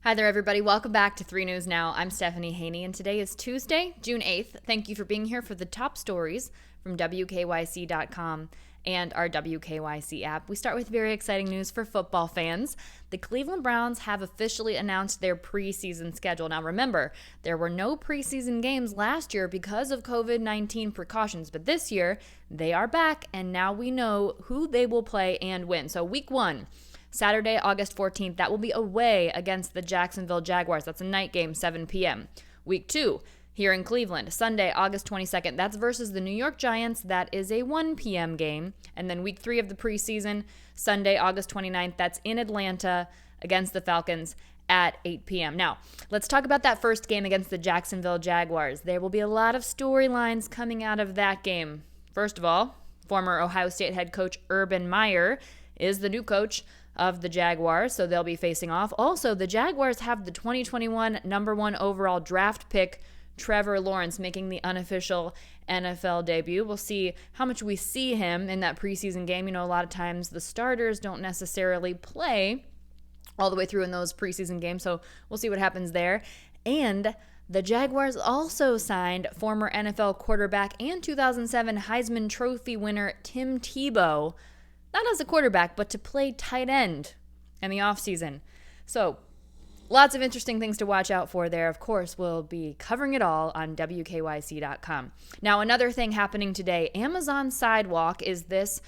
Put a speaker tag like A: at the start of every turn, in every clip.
A: Hi there, everybody. Welcome back to 3 News Now. I'm Stephanie Haney, and today is Tuesday, June 8th. Thank you for being here for the top stories from WKYC.com and our WKYC app. We start with very exciting news for football fans. The Cleveland Browns have officially announced their preseason schedule. Now, remember, there were no preseason games last year because of COVID-19 precautions, but this year they are back, and now we know who they will play and when. So, week 1. Saturday, August 14th, that will be away against the Jacksonville Jaguars. That's a night game, 7 p.m. Week 2, here in Cleveland, Sunday, August 22nd. That's versus the New York Giants. That is a 1 p.m. game. And then week 3 of the preseason, Sunday, August 29th. That's in Atlanta against the Falcons at 8 p.m. Now, let's talk about that first game against the Jacksonville Jaguars. There will be a lot of storylines coming out of that game. First of all, former Ohio State head coach Urban Meyer is the new coach of the Jaguars, so they'll be facing off. Also, the Jaguars have the 2021 number 1 overall draft pick, Trevor Lawrence, making the unofficial NFL debut. We'll see how much we see him in that preseason game. You know, a lot of times the starters don't necessarily play all the way through in those preseason games, so we'll see what happens there. And the Jaguars also signed former NFL quarterback and 2007 Heisman Trophy winner Tim Tebow, not as a quarterback, but to play tight end in the offseason. So, lots of interesting things to watch out for there. Of course, we'll be covering it all on WKYC.com. Now, another thing happening today, Amazon Sidewalk is this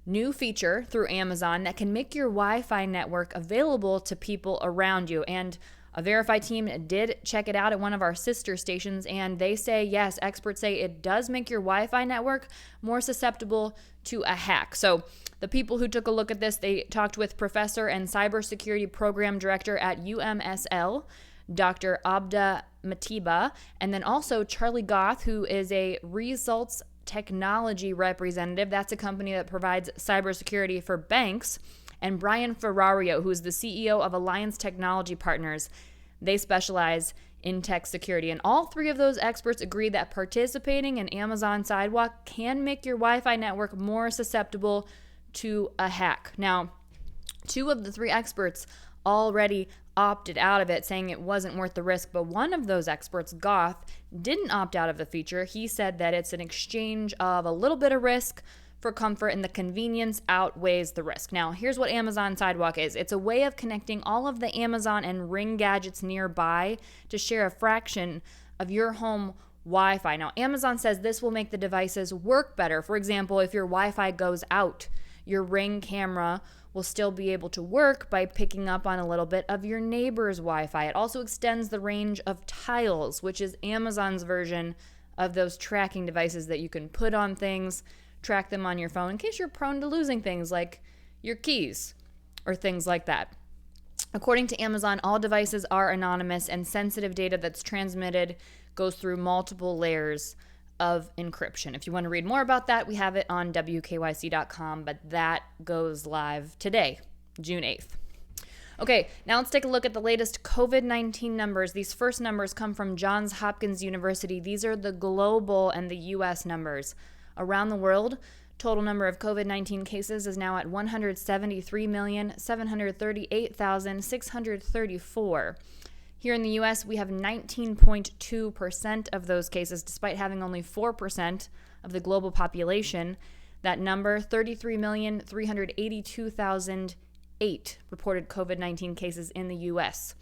A: new feature through Amazon that can make your Wi-Fi network available to people around you. And a Verify team did check it out at one of our sister stations, and they say, yes, experts say it does make your Wi-Fi network more susceptible to a hack. So the people who took a look at this, they talked with professor and cybersecurity program director at UMSL, Dr. Abda Matiba, and then also Charlie Goth, who is a Results Technology representative. That's a company that provides cybersecurity for banks. And Brian Ferrario, who is the CEO of Alliance Technology Partners. They specialize in tech security. And all 3 of those experts agree that participating in Amazon Sidewalk can make your Wi-Fi network more susceptible to a hack. Now, 2 of the 3 experts already opted out of it, saying it wasn't worth the risk. But one of those experts, Goth, didn't opt out of the feature. He said that it's an exchange of a little bit of risk for comfort, and the convenience outweighs the risk. Now, here's what Amazon Sidewalk is. It's a way of connecting all of the Amazon and Ring gadgets nearby to share a fraction of your home Wi-Fi. Now, Amazon says this will make the devices work better. For example, if your Wi-Fi goes out, your Ring camera will still be able to work by picking up on a little bit of your neighbor's Wi-Fi. It also extends the range of Tiles, which is Amazon's version of those tracking devices that you can put on things, track them on your phone in case you're prone to losing things like your keys or things like that. According to Amazon, all devices are anonymous, and sensitive data that's transmitted goes through multiple layers of encryption. If you want to read more about that, we have it on WKYC.com, but that goes live today, June 8th. Okay, now let's take a look at the latest COVID-19 numbers. These first numbers come from Johns Hopkins University. These are the global and the U.S. numbers. Around the world, total number of COVID-19 cases is now at 173,738,634. Here in the U.S., we have 19.2% of those cases, despite having only 4% of the global population. That number, 33,382,008 reported COVID-19 cases in the U.S.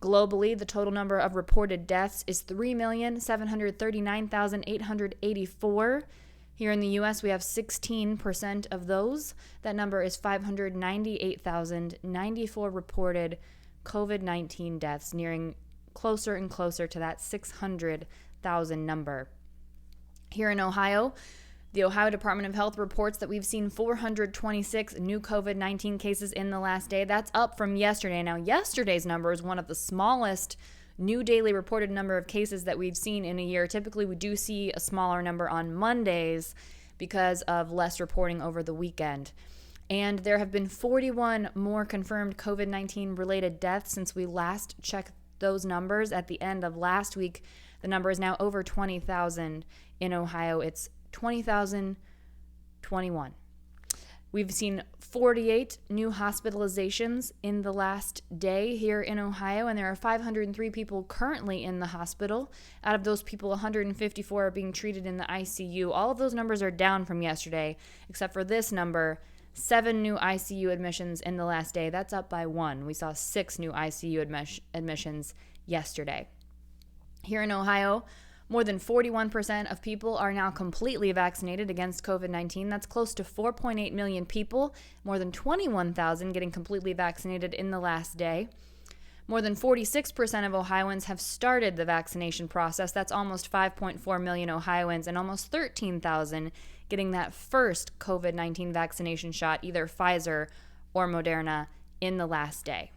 A: Globally, the total number of reported deaths is 3,739,884. Here in the U.S., we have 16% of those. That number is 598,094 reported COVID-19 deaths, nearing closer and closer to that 600,000 number. Here in Ohio, the Ohio Department of Health reports that we've seen 426 new COVID-19 cases in the last day. That's up from yesterday. Now, yesterday's number is one of the smallest new daily reported number of cases that we've seen in a year. Typically, we do see a smaller number on Mondays because of less reporting over the weekend. And there have been 41 more confirmed COVID-19 related deaths since we last checked those numbers at the end of last week. The number is now over 20,000 in Ohio. It's 20,021. We've seen 48 new hospitalizations in the last day here in Ohio, and there are 503 people currently in the hospital. Out of those people, 154 are being treated in the ICU. All of those numbers are down from yesterday, except for this number, 7 new ICU admissions in the last day. That's up by 1. We saw 6 new ICU admissions yesterday. Here in Ohio, more than 41% of people are now completely vaccinated against COVID-19. That's close to 4.8 million people, more than 21,000 getting completely vaccinated in the last day. More than 46% of Ohioans have started the vaccination process. That's almost 5.4 million Ohioans, and almost 13,000 getting that first COVID-19 vaccination shot, either Pfizer or Moderna, in the last day.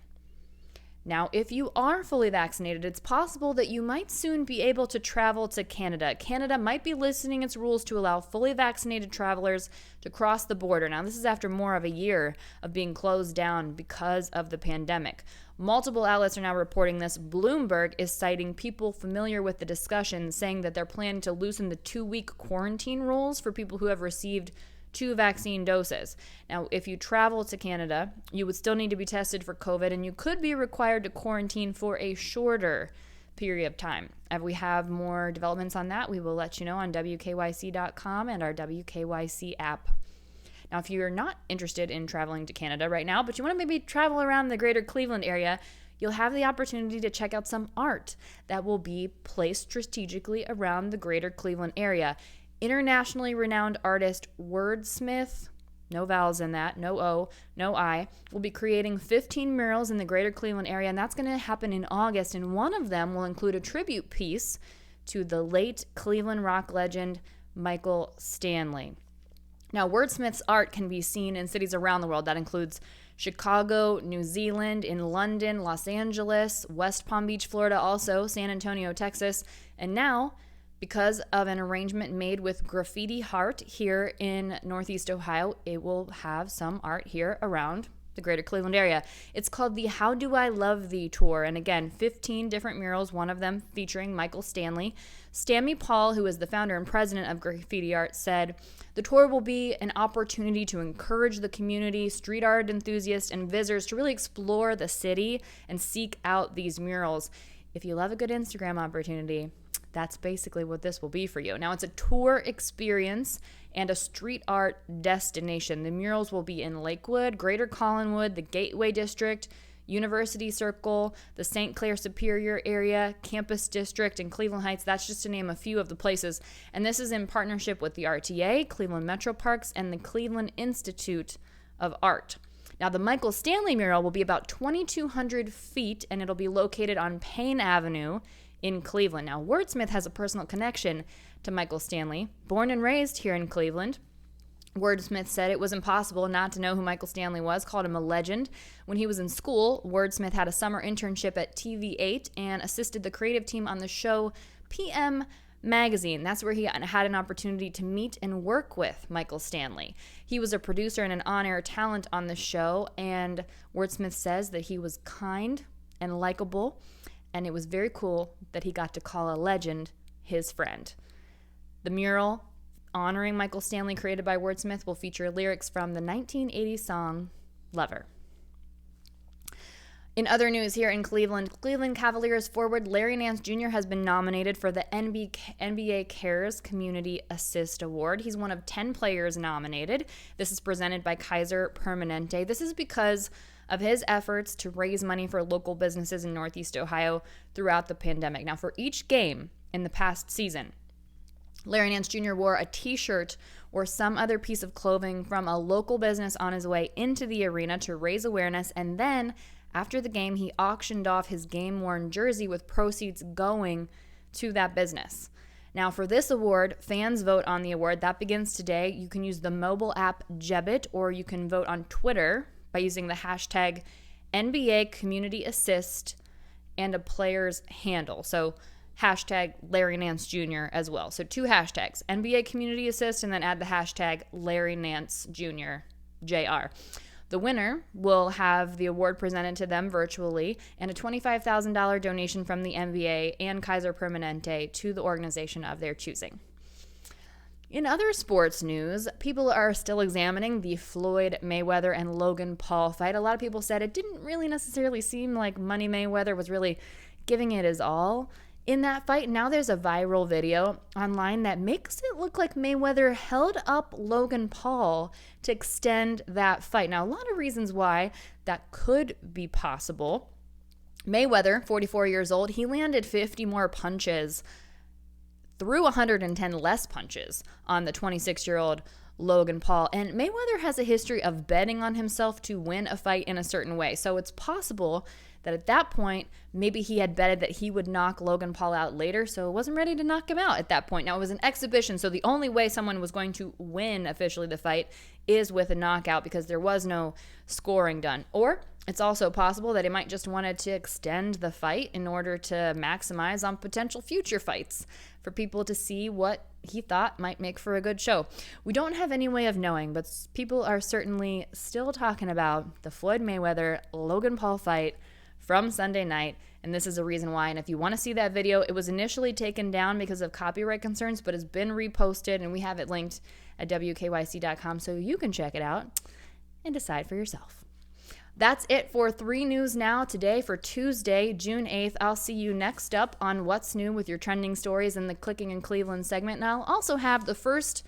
A: Now, if you are fully vaccinated, it's possible that you might soon be able to travel to Canada. Canada might be loosening its rules to allow fully vaccinated travelers to cross the border. Now, this is after more of a year of being closed down because of the pandemic. Multiple outlets are now reporting this. Bloomberg is citing people familiar with the discussion, saying that they're planning to loosen the 2-week quarantine rules for people who have received 2 vaccine doses. Now, if you travel to Canada, you would still need to be tested for COVID, and you could be required to quarantine for a shorter period of time. If we have more developments on that, we will let you know on WKYC.com and our WKYC app. Now, if you're not interested in traveling to Canada right now, but you want to maybe travel around the greater Cleveland area, you'll have the opportunity to check out some art that will be placed strategically around the greater Cleveland area. Internationally renowned artist Wordsmith, no vowels in that, no O, no I, will be creating 15 murals in the greater Cleveland area, and that's going to happen in August, and one of them will include a tribute piece to the late Cleveland rock legend Michael Stanley. Now, Wordsmith's art can be seen in cities around the world. That includes Chicago, New Zealand, in London, Los Angeles, West Palm Beach, Florida, also San Antonio, Texas, and now, because of an arrangement made with Graffiti Heart here in Northeast Ohio, it will have some art here around the greater Cleveland area. It's called the How Do I Love Thee Tour. And again, 15 different murals, one of them featuring Michael Stanley. Stanley Paul, who is the founder and president of Graffiti Art, said, "The tour will be an opportunity to encourage the community, street art enthusiasts, and visitors to really explore the city and seek out these murals. If you love a good Instagram opportunity, that's basically what this will be for you." Now, it's a tour experience and a street art destination. The murals will be in Lakewood, Greater Collinwood, the Gateway District, University Circle, the St. Clair Superior area, Campus District, and Cleveland Heights. That's just to name a few of the places. And this is in partnership with the RTA, Cleveland Metro Parks, and the Cleveland Institute of Art. Now, the Michael Stanley mural will be about 2,200 feet, and it'll be located on Payne Avenue in Cleveland. Now, Wordsmith has a personal connection to Michael Stanley. Born and raised here in Cleveland, Wordsmith said it was impossible not to know who Michael Stanley was, called him a legend. When he was in school, Wordsmith had a summer internship at TV8 and assisted the creative team on the show PM Magazine. That's where he had an opportunity to meet and work with Michael Stanley. He was a producer and an on-air talent on the show, and Wordsmith says that he was kind and likable, and it was very cool that he got to call a legend his friend. The mural honoring Michael Stanley, created by Wordsmith, will feature lyrics from the 1980 song Lover. In other news here in Cleveland, Cleveland Cavaliers forward Larry Nance Jr. has been nominated for the NBA Cares Community Assist Award. He's one of 10 players nominated. This is presented by Kaiser Permanente. This is because of his efforts to raise money for local businesses in Northeast Ohio throughout the pandemic. Now, for each game in the past season, Larry Nance Jr. wore a t-shirt or some other piece of clothing from a local business on his way into the arena to raise awareness, and then after the game, he auctioned off his game-worn jersey with proceeds going to that business. Now, for this award, fans vote on the award. That begins today. You can use the mobile app Jebbit, or you can vote on Twitter by using the hashtag NBA Community Assist and a player's handle. So hashtag Larry Nance Jr. as well. So 2 hashtags, NBA Community Assist, and then add the hashtag Larry Nance Jr. JR. The winner will have the award presented to them virtually and a $25,000 donation from the NBA and Kaiser Permanente to the organization of their choosing. In other sports news, people are still examining the Floyd Mayweather and Logan Paul fight. A lot of people said it didn't really necessarily seem like Money Mayweather was really giving it his all in that fight. Now there's a viral video online that makes it look like Mayweather held up Logan Paul to extend that fight. Now, a lot of reasons why that could be possible. Mayweather, 44 years old, he landed 50 more punches, threw 110 less punches on the 26-year-old Logan Paul. And Mayweather has a history of betting on himself to win a fight in a certain way. So it's possible that at that point, maybe he had betted that he would knock Logan Paul out later, so wasn't ready to knock him out at that point. Now, it was an exhibition, so the only way someone was going to win officially the fight is with a knockout because there was no scoring done. Or it's also possible that he might just wanted to extend the fight in order to maximize on potential future fights for people to see what he thought might make for a good show. We don't have any way of knowing, but people are certainly still talking about the Floyd Mayweather-Logan Paul fight from Sunday night, and this is a reason why. And if you want to see that video, it was initially taken down because of copyright concerns, but has been reposted, and we have it linked at WKYC.com so you can check it out and decide for yourself. That's it for 3 News Now today for Tuesday, June 8th. I'll see you next up on What's New with your trending stories in the Clicking in Cleveland segment. And I'll also have the first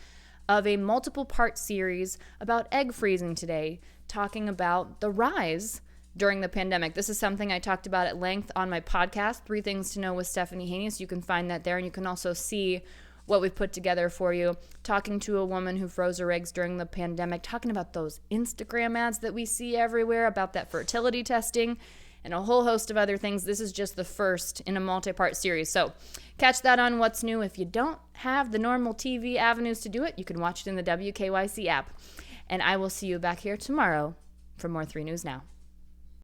A: of a multiple-part series about egg freezing today, talking about the rise during the pandemic. This is something I talked about at length on my podcast, 3 Things to Know with Stephanie Haney, so you can find that there, and you can also see what we've put together for you, talking to a woman who froze her eggs during the pandemic, talking about those Instagram ads that we see everywhere, about that fertility testing, and a whole host of other things. This is just the first in a multi-part series. So catch that on What's New. If you don't have the normal TV avenues to do it, you can watch it in the WKYC app. And I will see you back here tomorrow for more 3 News Now.